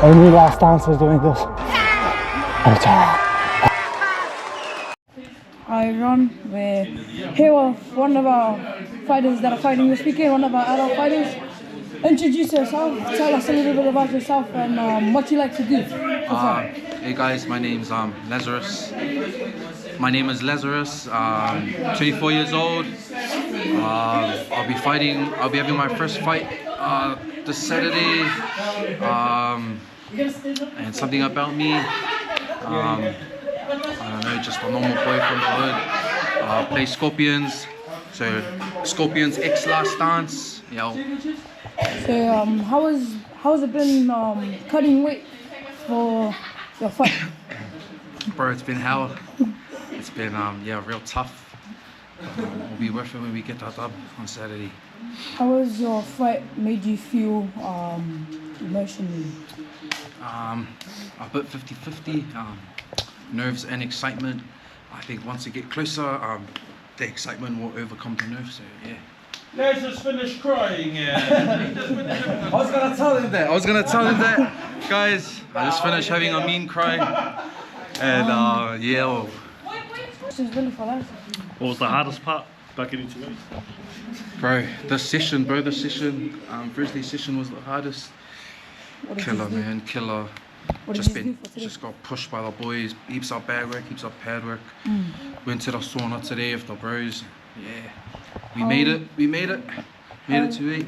Only last dance was doing this. Otara. Hi everyone, we're here with one of our fighters that are fighting this weekend, one of our adult fighters. Introduce yourself, tell us a little bit about yourself and what you like to do. Hey guys, my name's Lazarus. My name is Lazarus, 24 years old. I'll be having my first fight this Saturday. And something about me, I don't know, just a normal boy from the hood. Play Scorpions, so Scorpions X Last Dance, yo. So how's it been cutting weight for your fight? Bro, it's been hell. It's been real tough. We'll be worth it when we get that dub on Saturday. How has your fight made you feel emotionally? A bit 50-50, nerves and excitement. I think once we get closer, the excitement will overcome the nerves, so yeah. Let's just finish crying, yeah. I was gonna tell him that. Guys, I just finished having a mean cry. And yeah. This is really for life. What was the hardest part about getting to know you? Bro, the session, Thursday session was the hardest. Killer, man, killer. Just got pushed by the boys. Heaps of bag work, heaps of pad work. Went to the sauna today with the bros. Yeah, we made it. Made it to 8.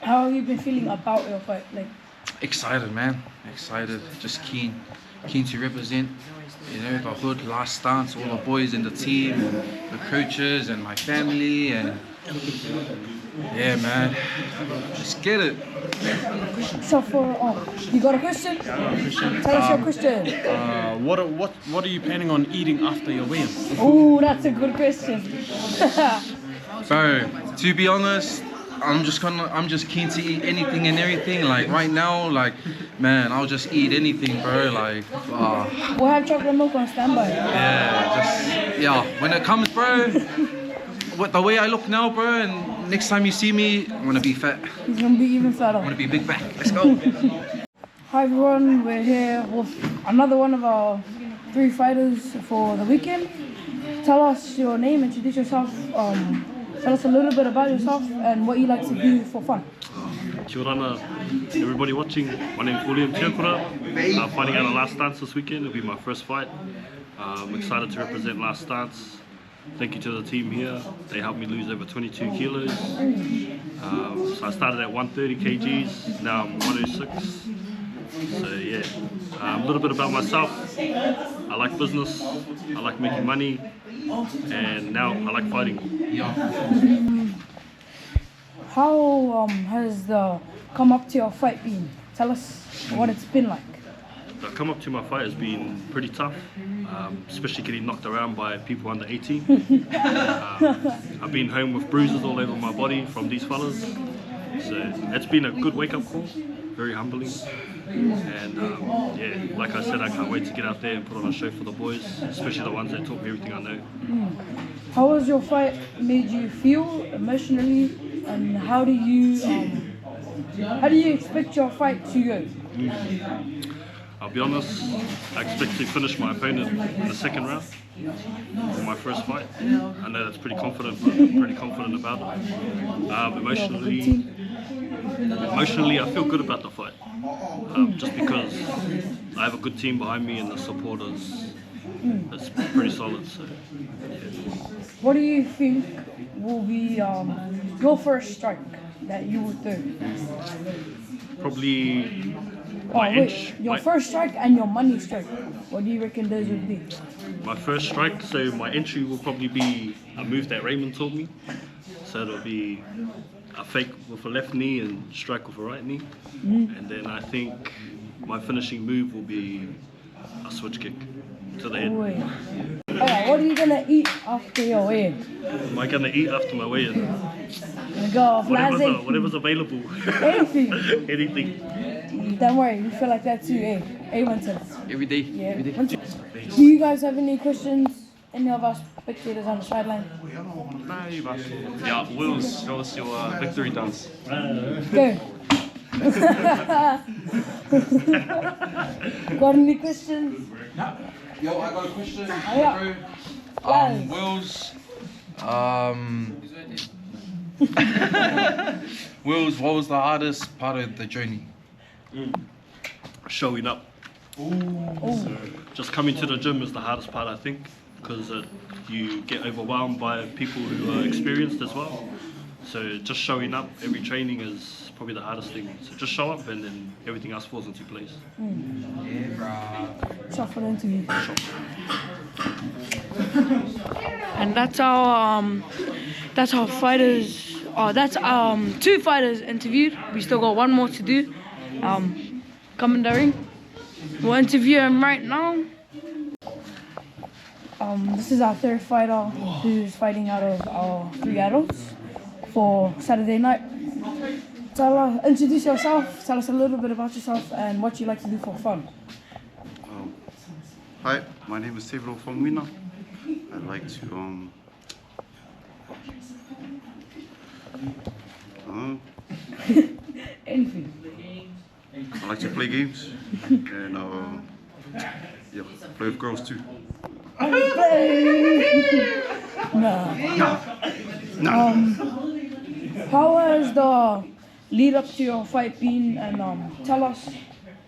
How have you been feeling about your fight? Like, excited, man. Excited. Just keen to represent. You know, the hood, last dance, all the boys in the team, the coaches, and my family, and yeah, man. Just get it. so you got a question? Tell us your question. What are you planning on eating after your weigh-in? Oh, that's a good question. Bro, to be honest, I'm just keen to eat anything and everything. Like right now, like man, I'll just eat anything, bro. Like We'll have chocolate milk on standby. Yeah, when it comes, bro, with the way I look now, bro, and next time you see me, I'm gonna be fat. He's gonna be even fatter. I'm gonna be big back. Let's go. Hi everyone, we're here with another one of our 3 fighters for the weekend. Tell us your name, introduce yourself, tell us a little bit about yourself and what you like to do for fun. Kia ora, everybody watching. My name is William Tiakura. I'm fighting out a Last Dance this weekend. It'll be my first fight. I'm excited to represent Last Dance. Thank you to the team here. They helped me lose over 22 kilos. So I started at 130 kgs, now I'm 106. So yeah, a little bit about myself. I like business, I like making money, and now I like fighting. How has the come up to your fight been? Tell us what it's been like. The come up to my fight has been pretty tough, especially getting knocked around by people under 18. I've been home with bruises all over my body from these fellas, so it's been a good wake-up call, very humbling. And yeah, like I said, I can't wait to get out there and put on a show for the boys, especially the ones that taught me everything I know. How has your fight made you feel emotionally, and how do you expect your fight to go? I'll be honest, I expect to finish my opponent in the second round for my first fight. I know that's pretty confident, but I'm pretty confident about it. Emotionally, I feel good about the fight, just because I have a good team behind me and the support is pretty solid. So, yeah. What do you think will be your first strike that you would do? Probably my inch. Your first strike and your money strike. What do you reckon those would be? My first strike, so my entry will probably be a move that Raymond taught me. So it'll be a fake with a left knee and strike with a right knee. And then I think my finishing move will be a switch kick to the head. Alright, what are you gonna eat after your weigh-in? Am I gonna eat after my weigh-in? Gonna go off Whatever's available. Anything. Anything. Don't worry, you feel like that too, eh? Winston. Every day. Yeah. Every day. Do you guys have any questions? Any of our spectators on the sideline? Yeah, Wills, show us your victory dance. Go. Got any questions? Yo, I got a question, yeah. bro. Wills, Wills, what was the hardest part of the journey? Showing up. So just coming to the gym is the hardest part, I think, because you get overwhelmed by people who are experienced as well. So just showing up every training is probably the hardest thing. So just show up and then everything else falls into place. Yeah, bro. Shot for the interview. And that's our fighters. That's 2 fighters interviewed. We still got 1 more to do. Come in the ring. We'll interview him right now. This is our 3rd fighter who's fighting out of our 3 adults for Saturday night. Otara, introduce yourself. Tell us a little bit about yourself and what you like to do for fun. Hi, my name is Tevro from Wina. I like to Anything. I like to play games and yeah, play with girls too. How has the lead up to your fight been? And tell us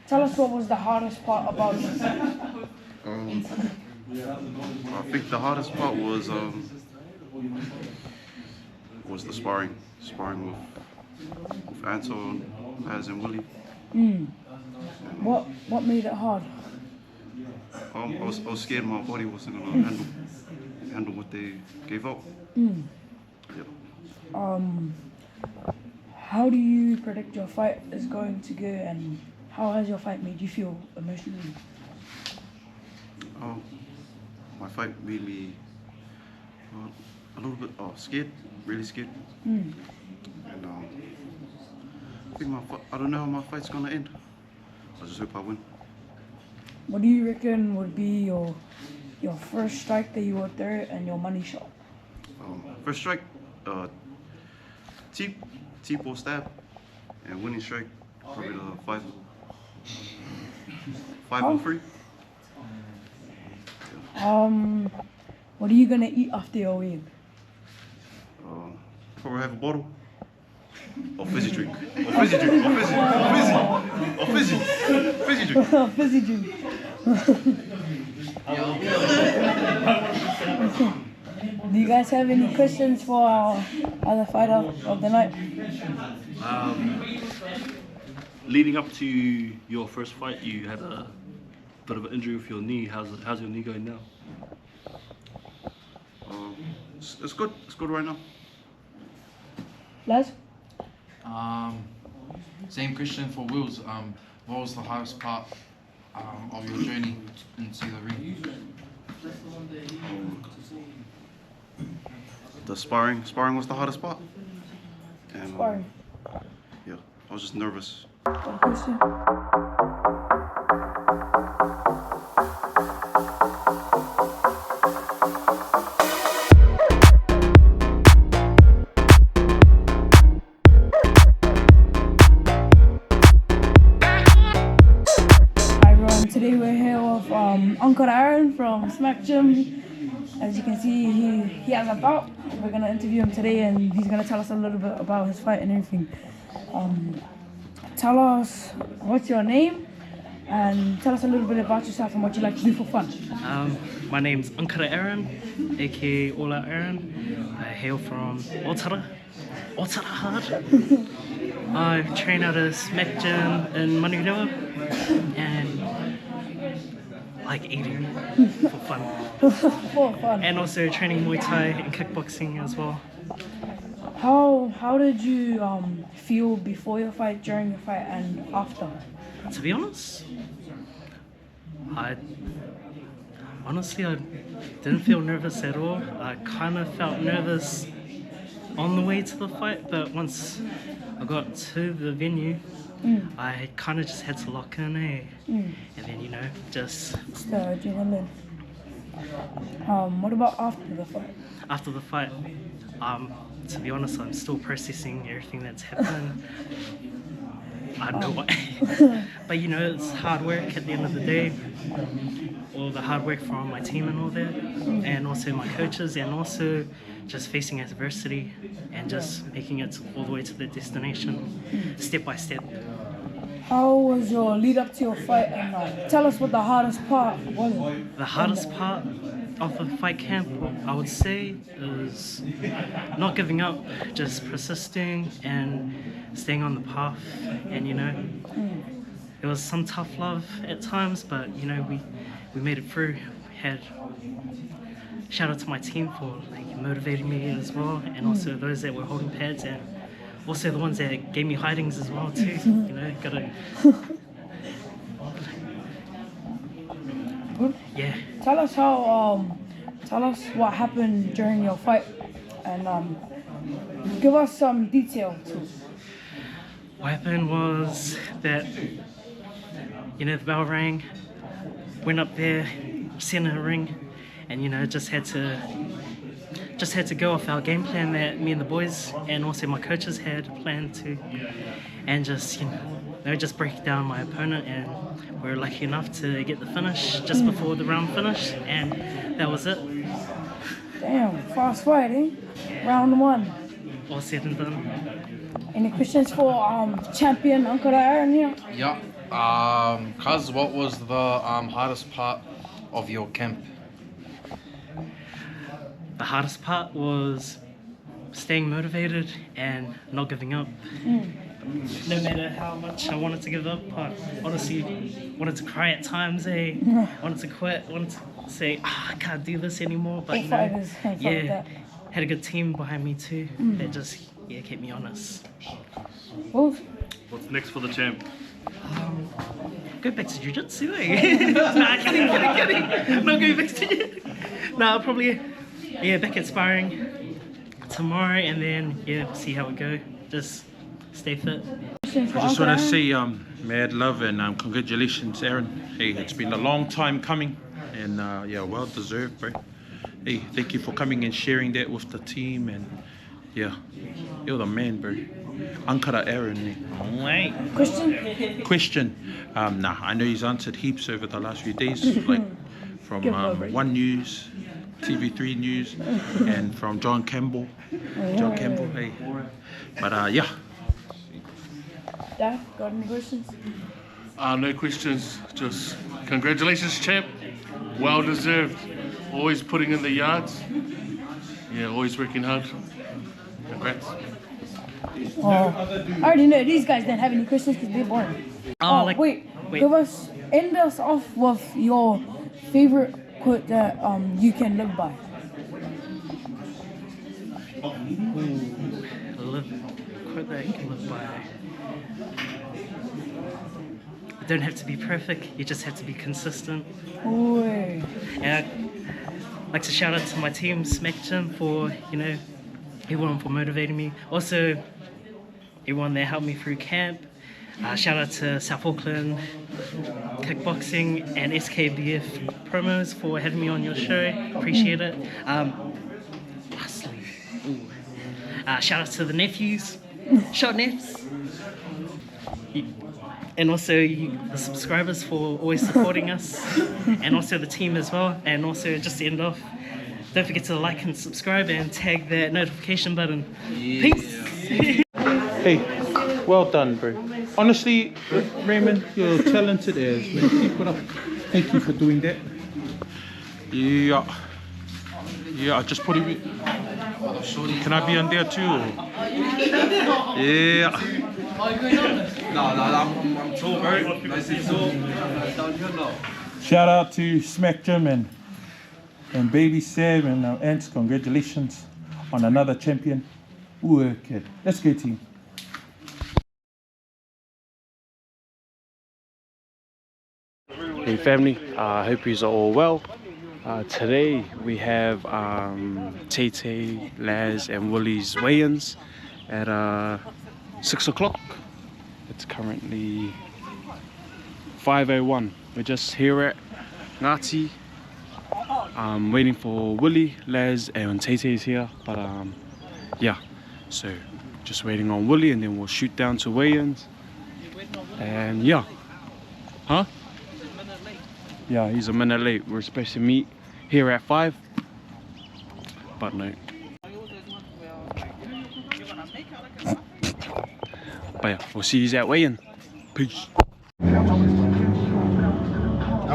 what was the hardest part about it. I think the hardest part was the sparring with Anton, Az, and Willie. What made it hard? I was scared my body wasn't gonna handle what they gave out. Yeah. How do you predict your fight is going to go, and how has your fight made you feel emotionally? My fight made me a little bit scared, really scared. And I think I don't know how my fight's gonna end. I just hope I win. What do you reckon would be your first strike that you would throw and your money shot? First strike, T or stab, and winning strike, probably the 5-3. What are you gonna eat after your win? Probably have a bottle. Or fizzy drink. Or fizzy drink. Fizzy drink. Do you guys have any questions for our other fighter of the night? Leading up to your first fight, you had a bit of an injury with your knee. How's your knee going now? It's good. It's good right now. Les? Same question for Wills. What was the hardest part of your journey into the ring? The sparring was the hardest part. And, Sparring. Yeah, I was just nervous. Got a question? Today we're here with Otara from Smack Gym. As you can see, he has a bout. We're gonna interview him today, and he's gonna tell us a little bit about his fight and everything. Tell us what's your name, and tell us a little bit about yourself and what you like to do for fun. My name's Otara, aka Ola Aaron. I hail from Otara. Otara hard. I train at a Smack Gym in Manila, and like eating for fun. For fun. And also training Muay Thai and kickboxing as well. How did you feel before your fight, during your fight, and after? To be honest, I didn't feel nervous at all. I kind of felt nervous on the way to the fight, but once I got to the venue, I kind of just had to lock in, and then just the adrenaline. What about after the fight? After the fight, to be honest, I'm still processing everything that's happened. I know what. But you know, it's hard work at the end of the day. All the hard work from my team and all that, and also my coaches, and also just facing adversity and just making it all the way to the destination, step by step. How was your lead up to your fight, and tell us what the hardest part was? The hardest part of the fight camp, I would say, is not giving up, just persisting and staying on the path. And you know, it was some tough love at times, but you know, we made it through. Had shout out to my team for motivating me as well, and also those that were holding pads, and also the ones that gave me hidings as well too. You know, gotta. Yeah. Tell us what happened during your fight, and give us some detail too. What happened was that, you know, the bell rang, went up there, sent a ring, and you know, just had to go off our game plan that me and the boys and also my coaches had planned to, and just just break down my opponent, and we were lucky enough to get the finish just before the round finished, and that was it. Damn, fast fight, eh? Round 1. All said and done. Any questions for champion Otara Aaron here? Yeah. Cuz, what was the hardest part of your camp? The hardest part was staying motivated and not giving up. No matter how much I wanted to give up, I honestly wanted to cry at times, wanted to quit, wanted to say, I can't do this anymore. But you know, yeah, had a good team behind me too that just kept me honest. What's next for the champ? Go back to jiu-jitsu, eh? Nah, kidding. Not going back to jiu-jitsu. Nah, probably, back at sparring tomorrow, and then, see how it go. Just stay fit. I just want to say mad love and congratulations, Aaron. Hey, it's been a long time coming, and well deserved, bro. Hey, thank you for coming and sharing that with the team, and you're the man, bro. Otara Aaron. Right. Question? I know he's answered heaps over the last few days, like from One News, TV3 News, and from John Campbell. Hey. But Dad, got any questions? No questions. Just congratulations, champ. Well deserved. Always putting in the yards. Always working hard. Congrats. I already know these guys didn't have any questions because they're boring. Wait. End us off with your favorite quote that you can live by. Quote that you can live by. You don't have to be perfect, you just have to be consistent. Ooh. And I'd like to shout out to my team, Smack Gym, for, everyone for motivating me. Also, everyone that helped me through camp. Shout out to South Auckland Kickboxing and SKBF Promos for having me on your show. Appreciate it. Lastly, shout out to the nephews, Shot Nets. And also the subscribers for always supporting us, and also the team as well. And also, just to end off, don't forget to like and subscribe and tag that notification button. Peace. hey, well done, bro. Honestly, Raymond, you're talented as man. Keep it up. Thank you for doing that. I just put it. Can I be on there too? I'm tall, bro. Nice and tall. Shout out to Smack Gym and Baby Sam and our aunts. Congratulations on another champion. Ooh, kid. Let's go, team. Hey family, I hope you are all well. Today we have Tay, Laz and Woolie's weigh-ins at 6 o'clock. It's currently 5:01. We're just here at Ngati. Waiting for Woolie, Laz and Tay is here, but so just waiting on Woolie and then we'll shoot down to weigh-ins. And yeah. Huh? Yeah, he's a minute late. We're supposed to meet here at 5. But no. But yeah, we'll see you at weigh-in. Peace. How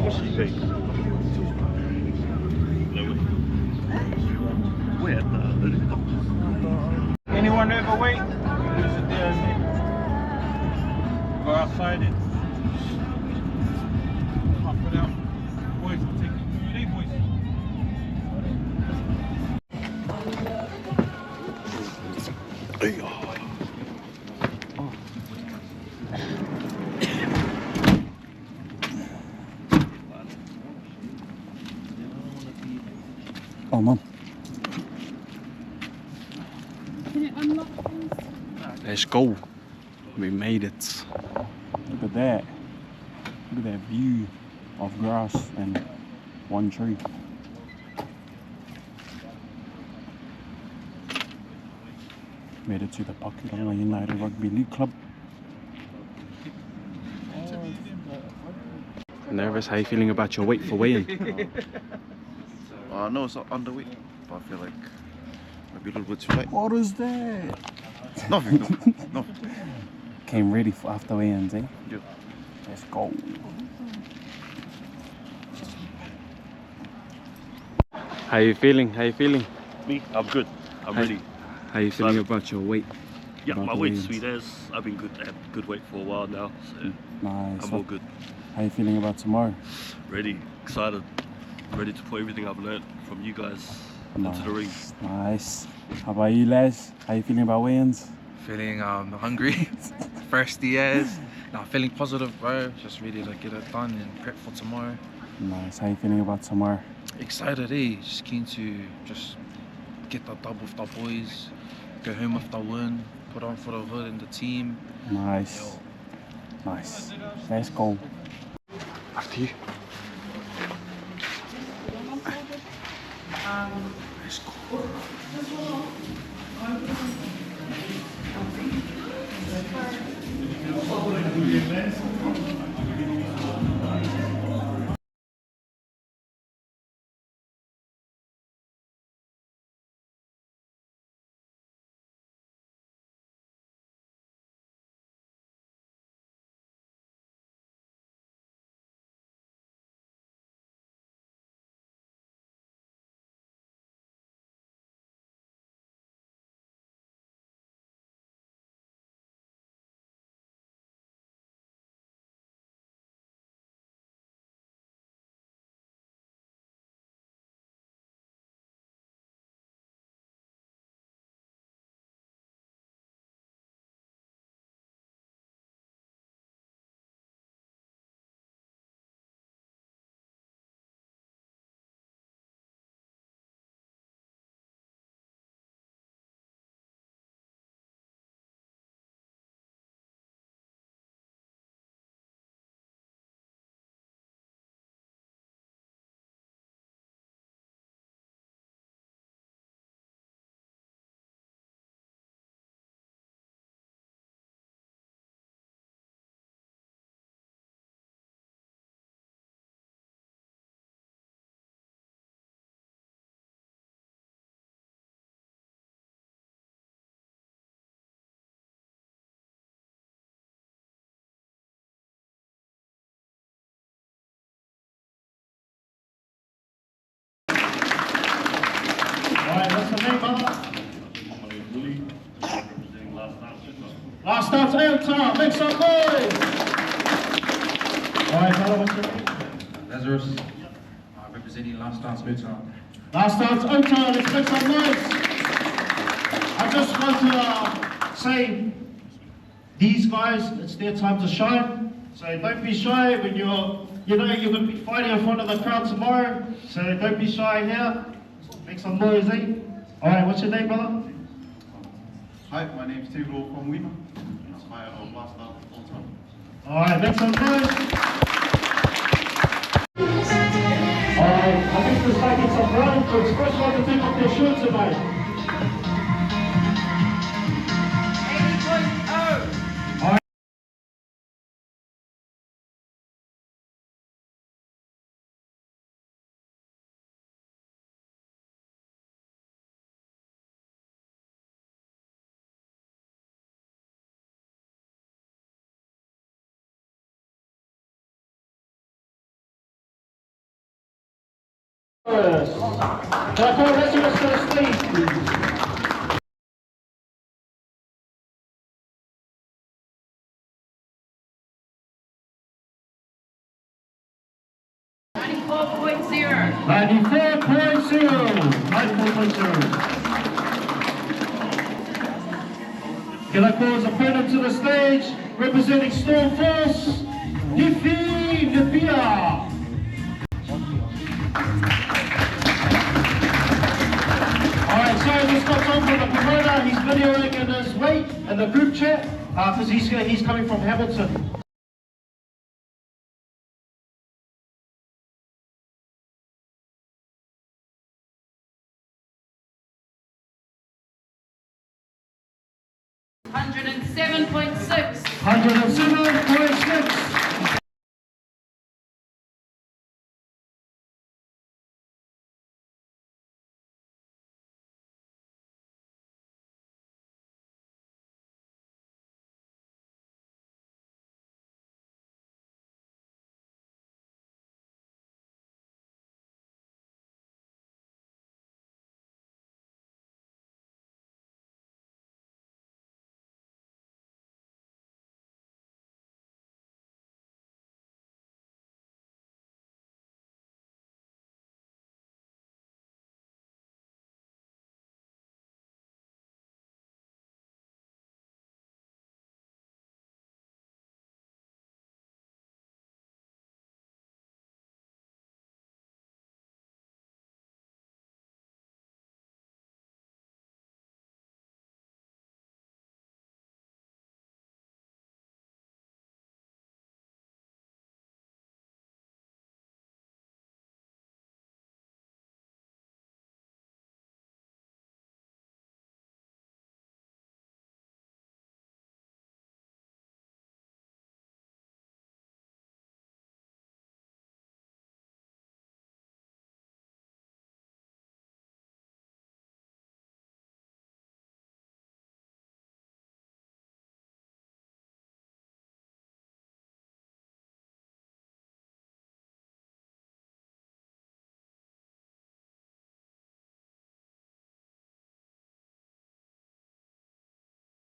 much did you pay? We're at Anyone overweight? Go outside it. Pop it out. Boys, we'll take it. Hey, boys. Oh, Mum. Let's go. We made it. Look at that. Look at that view of grass and one tree. Made it to the Pakiranga United Rugby League Club. Nervous? How are you feeling about your weight for weigh-in? No, it's not underweight, but I feel like maybe a little bit too light. What is that? Nothing, no. Came ready for after weigh-ins, eh? Yeah. Let's go. How you feeling? How you feeling? Me? I'm good. I'm ready. How you feeling about your weight? Yeah, About my the weight's weigh-ins? sweet as. I've been good at good weight for a while now, so Nice. I'm all good. How you feeling about tomorrow? Ready, excited, ready to put everything I've learned from you guys into the ring. Nice. How about you, Les? How you feeling about weigh-ins? Feeling hungry, thirsty as. Nah, feeling positive, bro. Just ready to get it done and prep for tomorrow. Nice. How you feeling about tomorrow? Excited, eh? Just keen to just get the dub with the boys, go home with the win, put on for the hood and the team. Nice. Nice. Let's go. After you. Let's go. Last start's Otara, make some noise! Alright, fella, what's your name? Lazarus, representing Last Dance Otara. Last start's Otara, let's make some noise! I just want to say, these guys, it's their time to shine. So don't be shy when you're going to be fighting in front of the crowd tomorrow. So don't be shy here. Make some noise, eh? Alright, what's your name, brother? Hi, my name's Theodore from Weaver. I'm fighter of Last Dance Otara. Alright, make some noise. Alright, I think there's making some round because first one to take off their shirts tonight. Can I call Lazarus to the stage, please? Can I call his opponent to the stage, representing Storm Force, Nifi Nipia. Alright, so this got on from the promoter. He's videoing in his weight in the group chat because he's coming from Hamilton. $107.6. 107.6.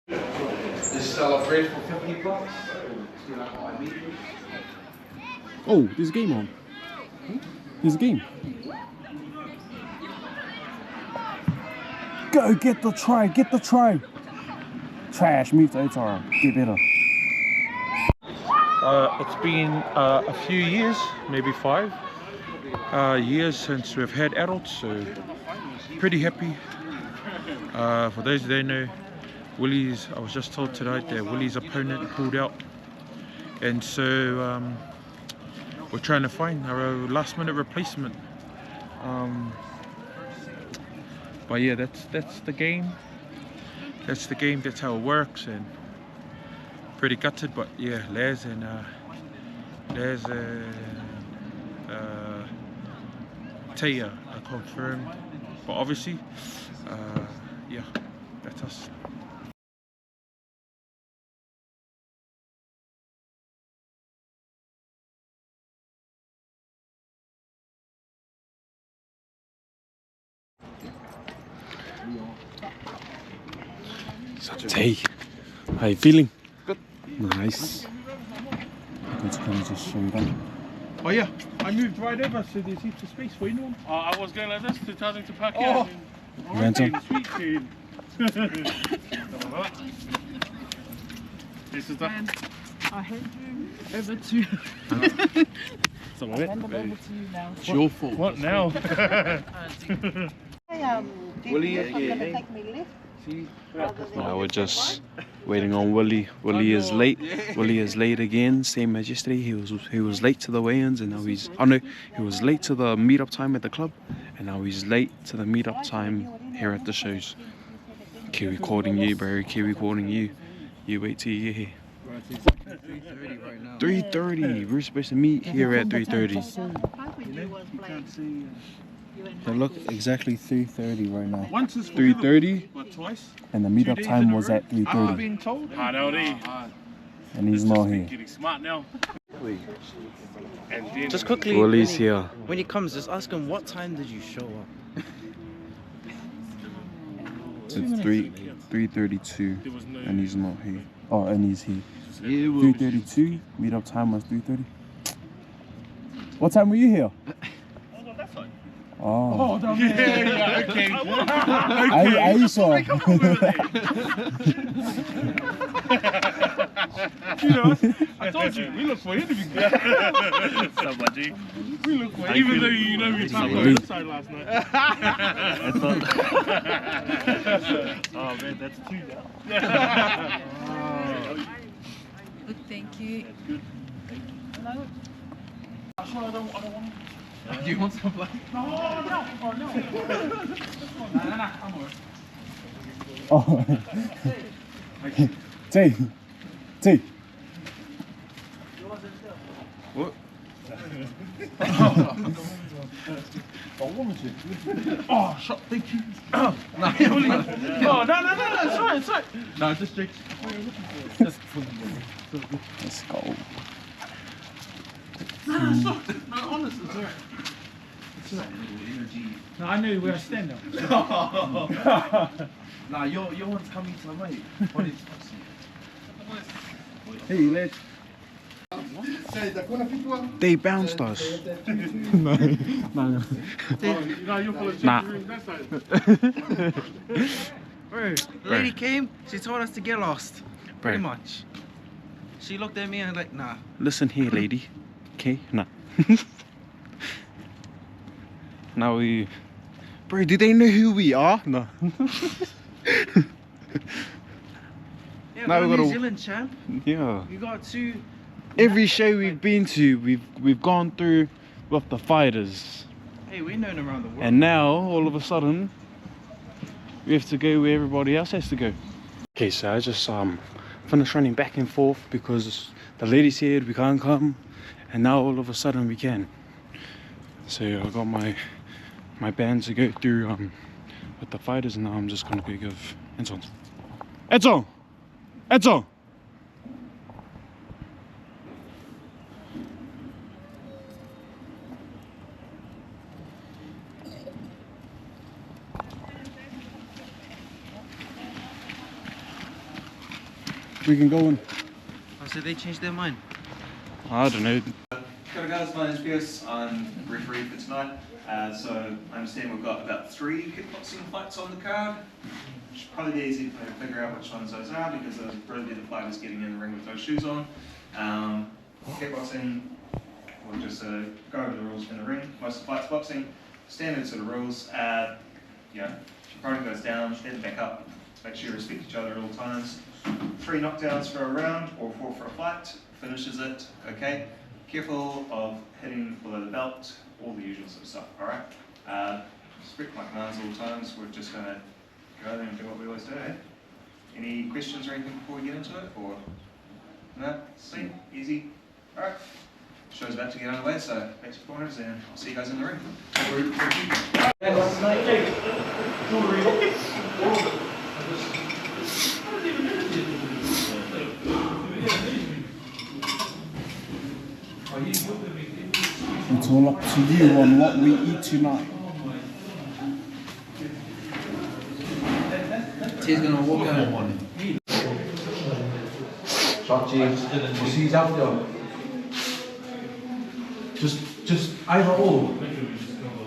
This celebrate for 50 bucks. Oh, there's a game on. There's a game. Go get the try, get the try. Trash, move to Otara, get better. It's been a few years, maybe 5 years since we've had adults, so pretty happy. For those who don't know, Willie's, I was just told tonight that Willie's opponent pulled out, and so we're trying to find our last minute replacement. But yeah, that's the game. That's the game. That's how it works, and pretty gutted. But yeah, Laz and Taya are confirmed. But obviously, yeah, that's us. Tay, how you feeling? Good. Nice. Good to kind of just show you that. Oh yeah, I moved right over, so there's heaps of space for anyone. I was going like this to tell them to pack Oh. in. Ransom. Sweet tune. This is the... I hand you over to you. So what? Hand them over to you now. It's your fault. What now? Now we're just waiting on Willie. Willie is late. Willie is late again, same as yesterday. He was late to the weigh-ins, and now he's he was late to the meet-up time at the club, and now he's late to the meet-up time here at the shows. Kiwi calling you, bro. Kiwi calling you. You wait till you get here. 3:30. We're supposed to meet here at 3:30. They look exactly 3:30 right now. Once is 3:30, but twice. and the meetup time was at 3:30. Been told. Hard out, eh? And he's not here. Getting smart now. Wait. And then Just quickly, Willie's here. when he comes, just ask him what time did you show up? It's 3:32, and he's not here. Oh, and he's here. Yeah, 3:32. Meetup time was 3:30. What time were you here? Oh. yeah, okay. I saw. You know, I told you, we look for interview. Somebody. We look for even though you know we talked on the side last night. Oh man, that's two now. Good, thank you. Do you want some black? Oh. T. What? Oh, shot, thank you. No, no, it's right. No, just drink. Let's go. No, honest, it's alright. It's alright. No, I know where I stand now. Nah, your one's coming to my mate. What is Hey, lad. They bounced us. No. Nah. Bro, the lady came, she told us to get lost. Pretty much. She looked at me and like, nah. Listen here, lady. Okay, nah. Now we... Bro, do they know who we are? No. Yeah, Now we're we New gotta- Zealand champ. Yeah. You got two. Every show we've been to, we've gone through with the fighters. Hey, we're known around the world. And now, all of a sudden, we have to go where everybody else has to go. Okay, so I just finished running back and forth because the lady said we can't come, and now all of a sudden we can. So I got my band to go through with the fighters, and now I'm just gonna go give Edson. We can go in. Oh, so they changed their mind. I don't know. Kia ora guys, my name's Pierce. I'm referee for tonight. So I understand we've got about 3 kickboxing fights on the card. Should probably be easy to figure out which ones those are because those will probably be the fighters getting in the ring with those shoes on. Kickboxing, we'll just go over the rules in the ring. Most of the fights boxing, standard sort of rules. Yeah, if your opponent goes down, then back up. Make sure you respect each other at all times. 3 knockdowns for a round or 4 for a fight. Finishes it, okay? Careful of hitting below the belt, all the usual sort of stuff, alright? Respect my commands all the times. We're just going to go there and do what we always do, eh? Any questions or anything before we get into it? Or no? Sweet, easy. Alright. Show's about to get underway, so back to your corners and I'll see you guys in the ring. It's all up to you on what we eat tonight. T's gonna walk out. You see he's out there. Just either or.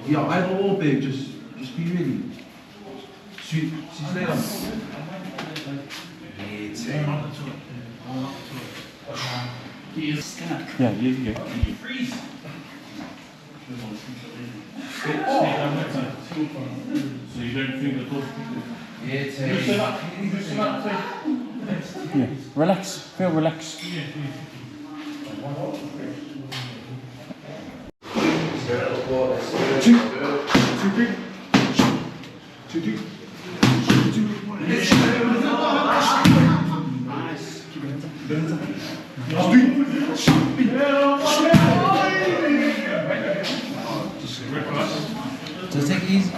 Yeah, either or, babe. Just be ready. See you later. Yeah, you go. So you don't think the Yeah, relax. Feel relaxed. Just take it easy.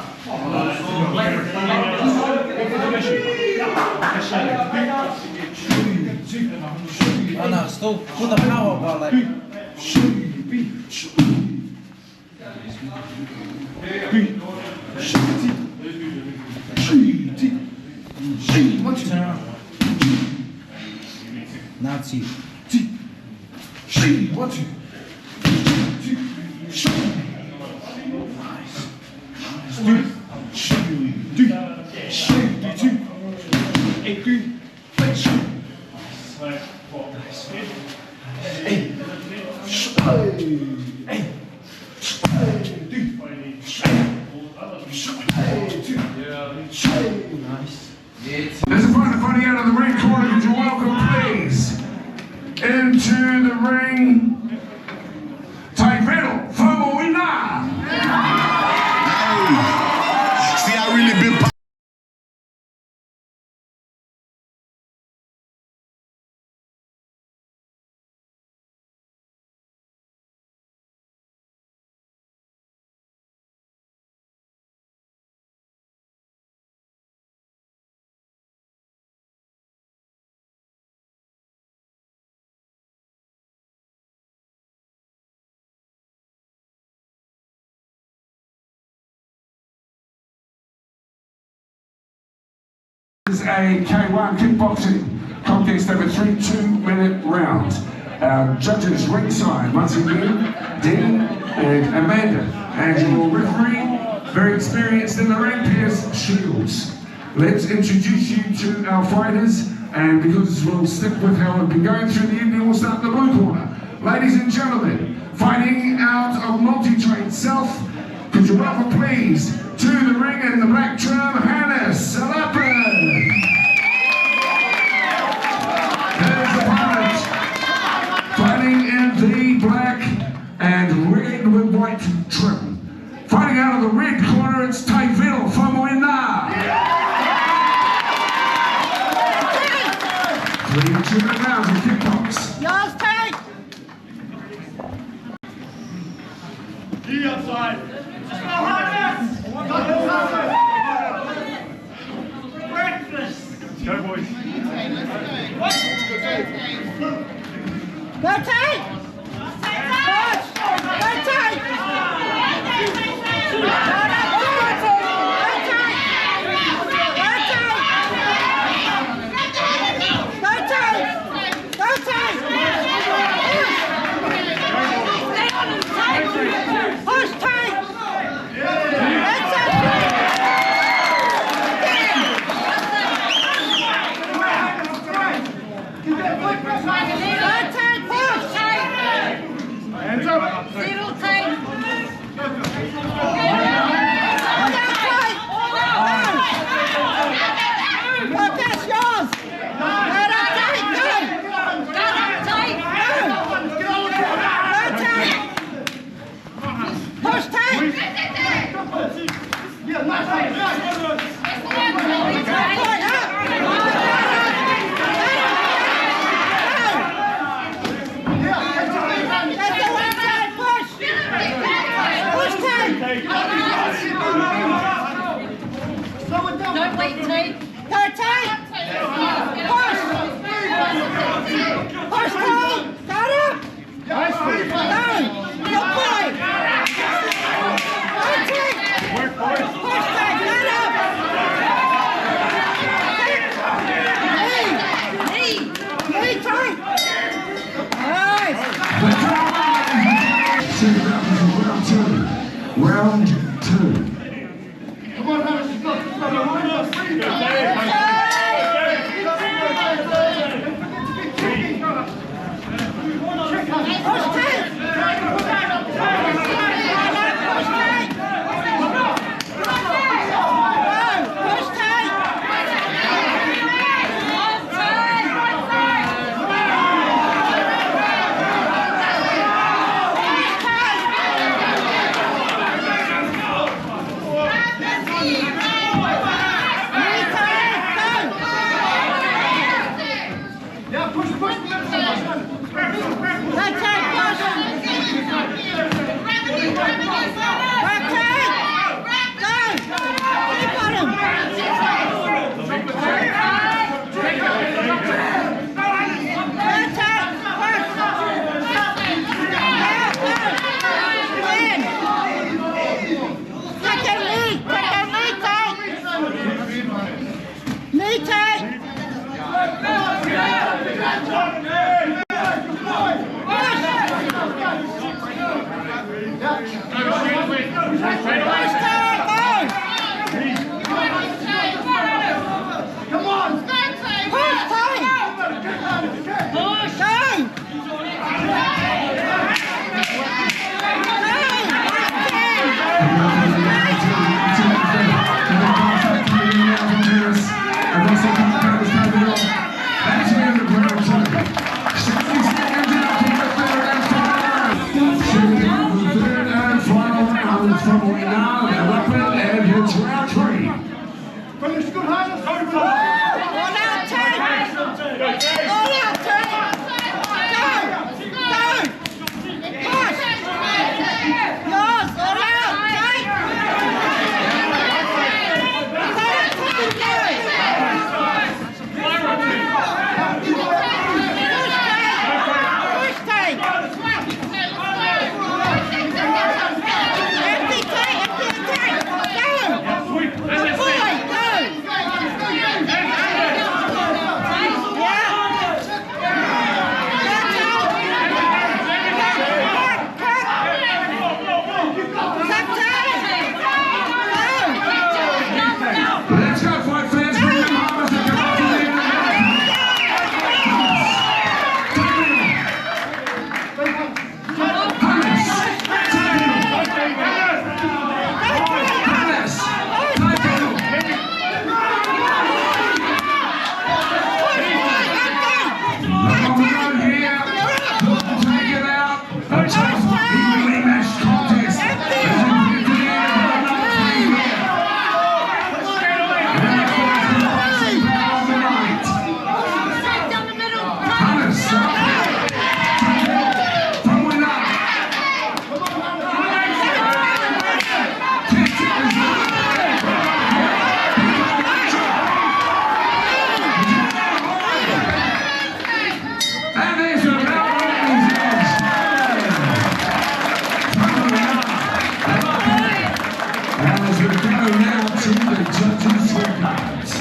Oh no, still put the power, but like Nazi. There's a partner fighting out of the ring corner. Would you welcome, please, into the ring, Taipero Famoina. See, I really been. This is a K1 kickboxing contest over 3 2-minute rounds. Our judges ringside, once again, Dean and Amanda. And your referee, very experienced in the ring, Piers Shields. Let's introduce you to our fighters, and because we'll stick with how we've been going through the evening, we'll start in the blue corner. Ladies and gentlemen, fighting out of multi-trade South, could you welcome please to the ring in the black trim, Hannes Salapan. His opponent, fighting in the black and red with white trim. Fighting out of the red corner, it's Taivil Famoina. 3 2-minute rounds of kickbox. Yours, take! G outside. Breakfast! Go, boys. Go, take! Push! Go, take! Don't wait, Tate. Go, Tate! Push! Push, Tate! Got him! Go! Good boy! Go, Tate! Push, Tate! Got him! Knee, Tate! Nice! Round 2. Come on, Hannes, you've got to go.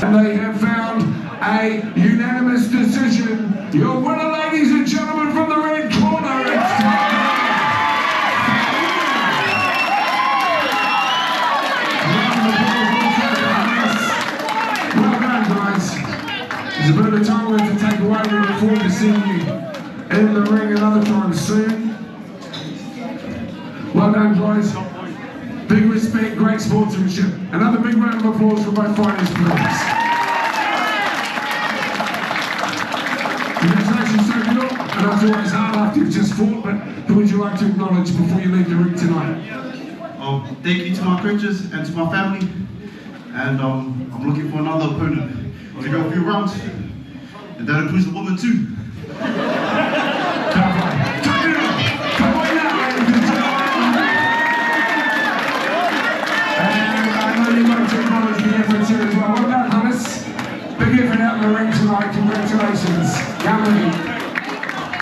And they have found a unanimous decision. Your winner, ladies and gentlemen, from the red corner, it's well done, guys. There's a bit of time we have to take away. We look forward to seeing you in the ring another time soon. Well done, guys. Big respect, great sportsmanship. Another big round of applause for both fighters, please. Congratulations, so good. And that's always hard after you've just fought, but who would you like to acknowledge before you leave the ring tonight? Thank you to my coaches and to my family. And I'm looking for another opponent to go a few rounds. And that includes the woman too. Big effort out in the ring tonight, congratulations. Young lady.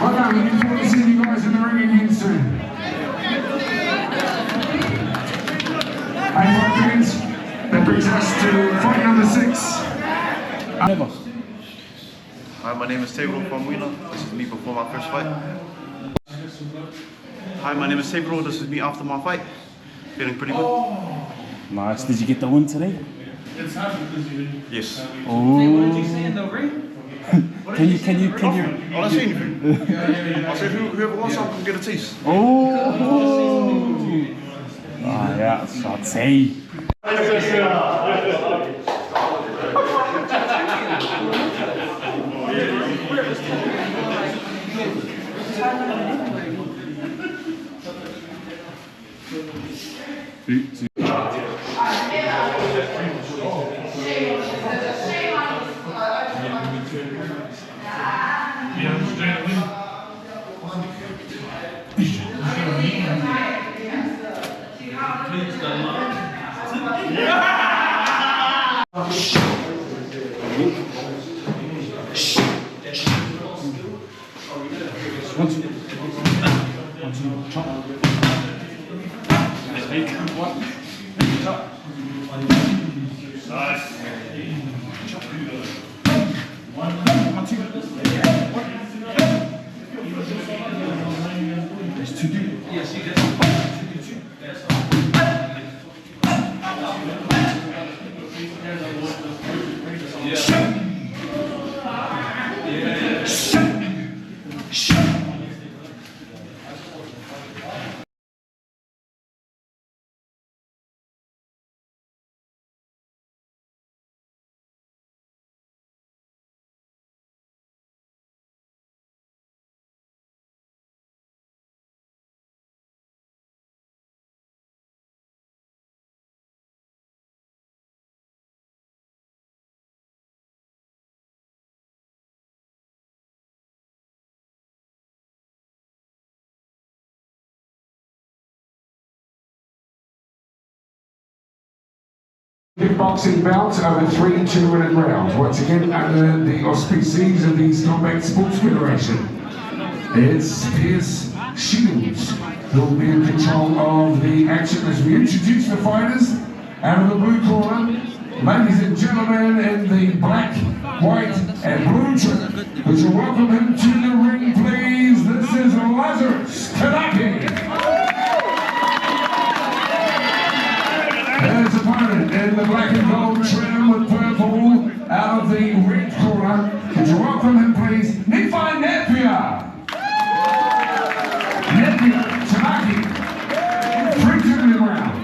Well done, looking forward to seeing you guys in the ring again soon. Hey, my friends, that brings us to fight number 6. Hi, my name is Taylor from Wheeler. This is me before my first fight. Hi, my name is Taylor. This is me after my fight. Feeling pretty good. Nice. Did you get the win today? Yes. Oh. What did you say in the ring? Can you? I didn't say anything. I said whoever wants some can get a taste. Oh. Ah, ja, schat, say. Kickboxing bout over 3 2-minute rounds. Once again, under the auspices of the Combat Sports Federation. It's Pierce Shields who will be in control of the action as we introduce the fighters out of the blue corner. Ladies and gentlemen, in the black, white, and blue trim, would you welcome him to the ring, please? This is Lazarus. His opponent in the black and gold trim with purple out of the red corner. Could you welcome him, please? Nephi Napier. Napier, Tanaki. 3 2-minute rounds.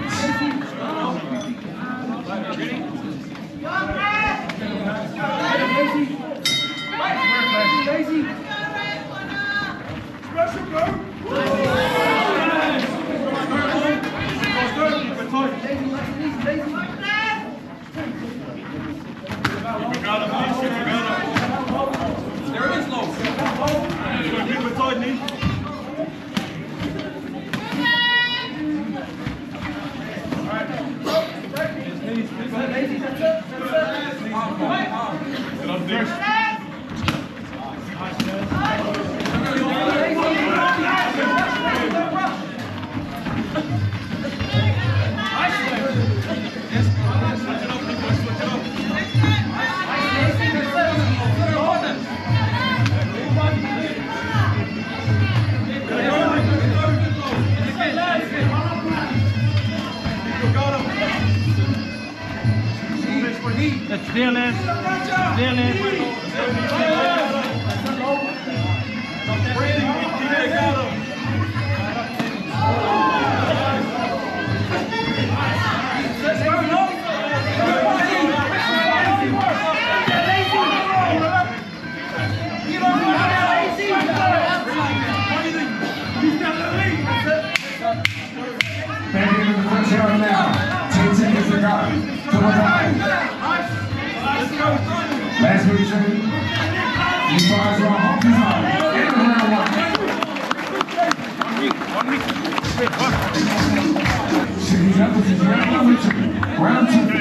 there, lads. There, lads. Back into the first round now. 10 seconds to go. To the line. Last position. He fires on half his arm. In the round one. City's up with his round number 2. Round 2.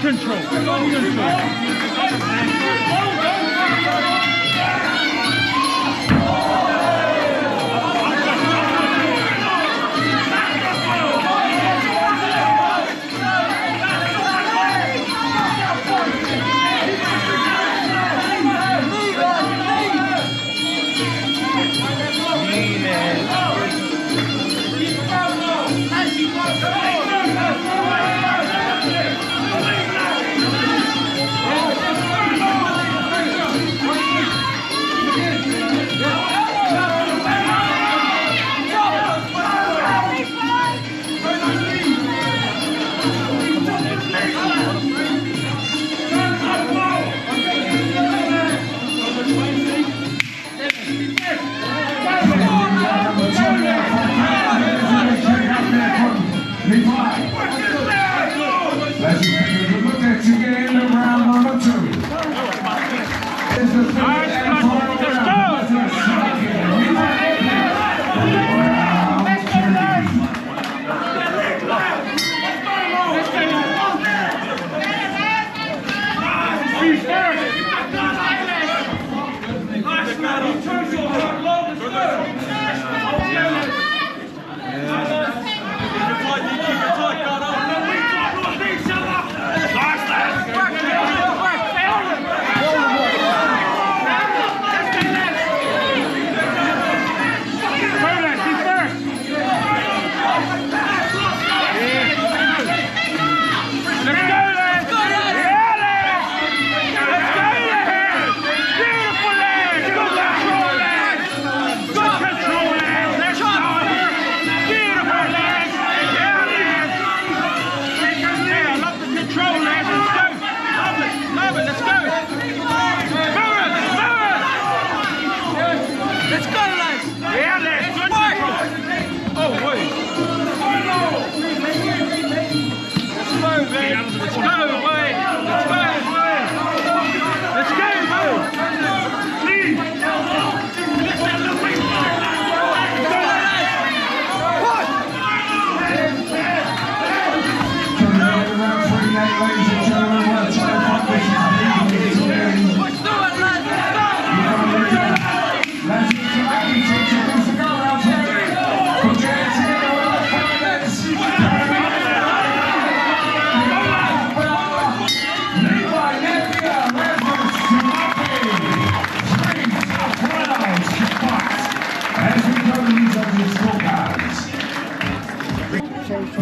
Control.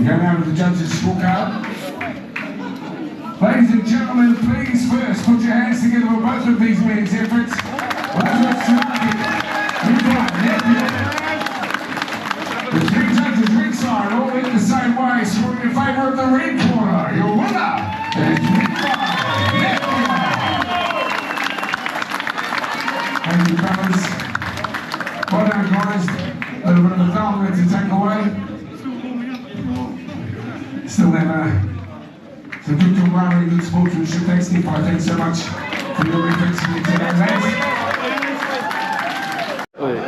Go down to the judges' scorecard. Ladies and gentlemen, please first put your hands together for both of these men's efforts. Lazarus, the three judges ringside all in the same way, scoring in favour of the red corner. Your winner is Thank you, fellas. Well done, guys. A little bit of a dominant to take away. Still have some good camaraderie, good sportsmanship. Thanks, Steve. Thanks so much for your efforts today, lads.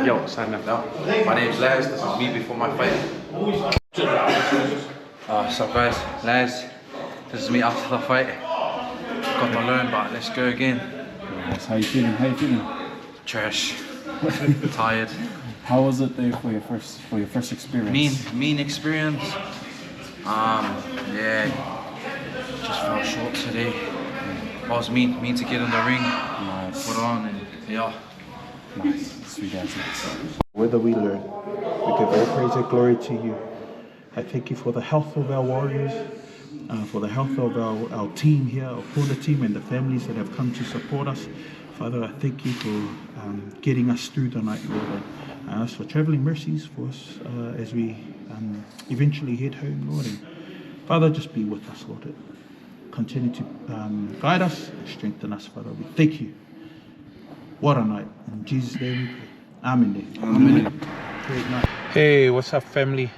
Yo, signing up now. My name's Les. This is me before my fight. So guys, lads, this is me after the fight. Got to learn, but let's go again. Nice. How you feeling? How you feeling? Trash. Tired. How was it there for your first experience? Mean experience. Yeah, just fell short today. I was mean to get in the ring. Nice. Put on and yeah. Nice. Sweet answer. Whether we learn, we give all praise and glory to you. I thank you for the health of our warriors, for the health of our team here, our Puna team, and the families that have come to support us. Father, I thank you for getting us through the night, Lord, and I ask for travelling mercies for us as we eventually head home, Lord. And Father, just be with us, Lord. Continue to guide us and strengthen us, Father. We thank you. What a night. In Jesus' name we pray. Amen. Amen. Great night. Hey, what's up, family?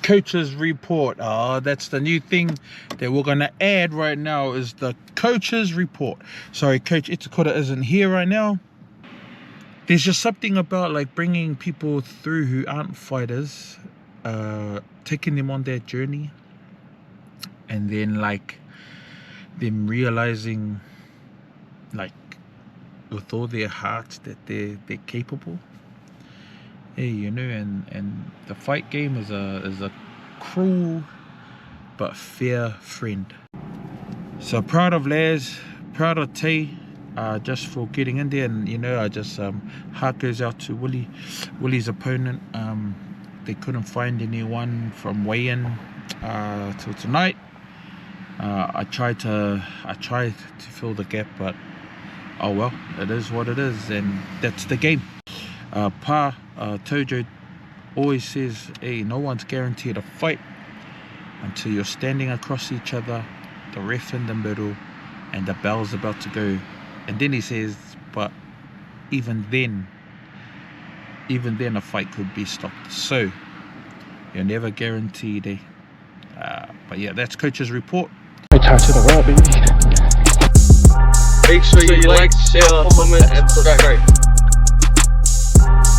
Coach's report. That's the new thing that we're gonna add right now is the coach's report. Sorry, Coach Itakura isn't here right now. There's just something about like bringing people through who aren't fighters, taking them on their journey, and then like them realizing like with all their hearts that they're capable. Hey, you know, and the fight game is a cruel but fair friend. So proud of Laz, proud of Tay, just for getting in there, and you know, I just heart goes out to Willie's opponent. They couldn't find anyone from weigh-in till tonight. I tried to fill the gap, but oh well, it is what it is, and that's the game. Tojo always says, hey, no one's guaranteed a fight until you're standing across each other, the ref in the middle, and the bell's about to go. And then he says, but even then a fight could be stopped. So you're never guaranteed, eh? But yeah, that's Coach's report. Time to the right, baby. Make sure you like, share, comment, and subscribe.